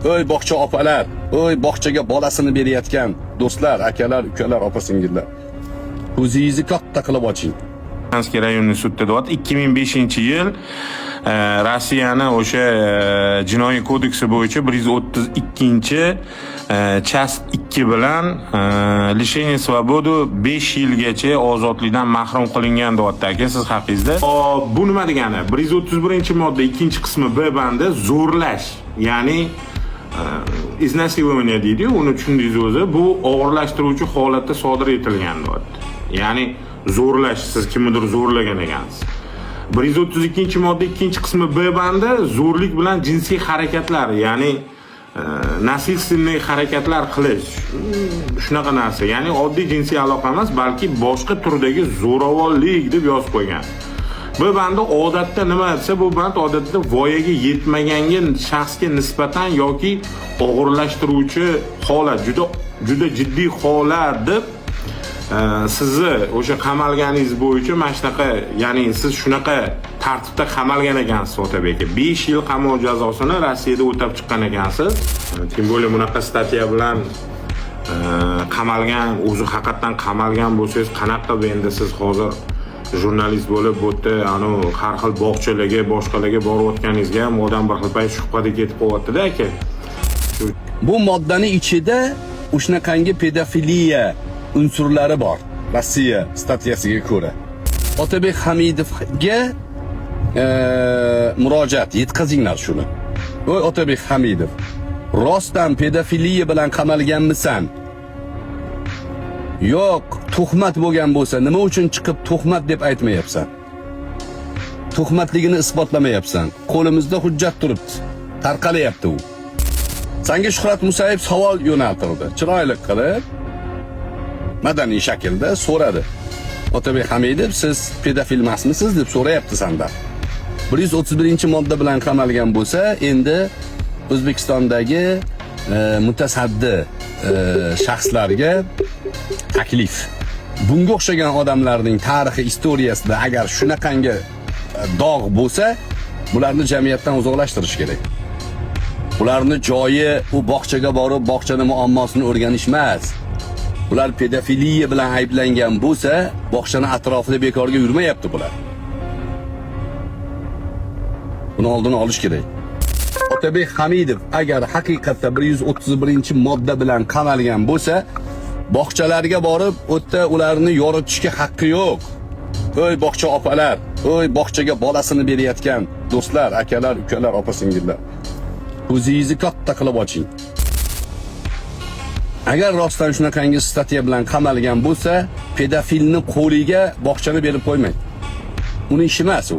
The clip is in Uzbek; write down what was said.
Oy bog'cha opalar, oy bog'chaga bolasini berayotgan do'stlar, akalar, ukalar, opa-singillar. Ko'zingizni katta qilib oching. Saranskiy rayonining sudida deyapti. 2005-yil Rossiyani o'sha jinoiy kodeksi bo'yicha 132-chast 2 bilan lishение свободы 5 yilgacha ozodlikdan mahrum qilingan deyapti aka, siz haqingizda. Bu nima degani? 131-modda 2-qismi B bandi zo'rlash, ya'ni iznasилование deydi-yu, uni tushundingiz o'zi. Bu og'irlashtiruvchi holatda sodir etilgan deyapti. Ya'ni zo'rlash, siz kimnidir zo'rlagan ekansiz. 132-modda 2-qismi B bandi zo'rlik bilan jinsiy harakatlar, ya'ni nasilsizlik harakatlar qilish, shunaqa narsa. Ya'ni oddiy jinsiy aloqa emas, balki boshqa turdagi zo'ravonlik deb yozib qo'ygan. Bu bandi odatda nima desa, bu band odatda voyaga yetmaganga shaxsga nisbatan yoki og'irlashtiruvchi holat, juda jiddiy holat deb sizni o'sha qamalganingiz bo'yicha mana shunaqa, ya'ni siz shunaqa tartibda qamalgan ekansiz Otabek aka. 5 yil qamoq jazosini Rossiyada o'tab chiqqan ekansiz. Tim bo'lsa bunaqa statya bilan qamalgan, o'zi haqiqatan qamalgan bo'lsangiz, qanaqa endi siz hozir jurnalist bo'lib bu yerda har xil bog'chalarga, boshqalarga borayotganingizga ham odam bir xil payt shubhada ketib qolyapti-da aka. Bu moddaning ichida o'shanaqangi pedofiliya unsurlari bor. Rossiya statiyasiga ko'ra. Otabek Hamidovga murojaat yetkazinglar shuni. Voy Otabek Hamidov, rostdan pedofiliya bilan qamalganmisan? Yo'q, tuhmat bo'lgan bo'lsa, nima uchun chiqib tuhmat deb aytmayapsan? Tuhmatligini isbotlamayapsan. Qo'limizda hujjat turibdi. Tarqalayapti u. Senga Shuhrat Musayev savol yo'naltirdi. Chiroyli qilib, madaniy shaklda so'radi. Otabek Hamidov, siz pedofil emasmisiz deb so'rayapti sendan. 131-modda bilan qamalgan bo'lsa, endi O'zbekistondagi mutasaddi shaxslarga taklif. Bunga o'xshagan odamlarning tarixi, istoriyasida agar shunaqangi dog' bo'lsa, bularni jamiyatdan uzoqlashtirish kerak. Ularni joyi u bog'chaga borib, bog'chani muammosini o'rganish emas. Ular pedofiliya bilan ayblangan bo'lsa, bog'chani atrofida bekorga yurmayapti bular. Buni oldini olish kerak. Otabek Hamidov agar haqiqatda 131-modda bilan qamalgan bo'lsa, bog'chalarga borib, o'tda ularni yoritishga haqqi yo'q. Oy bog'cha opalar, oy bog'chaga bolasini berayotgan do'stlar, akalar, ukalar, opa-singillar. Ko'zingizni katta qilib oching. Agar rostdan shunaqangi statya bilan qamalgan bo'lsa, pedofilni qo'liga bog'chani berib qo'ymang. Uning ishi emas u.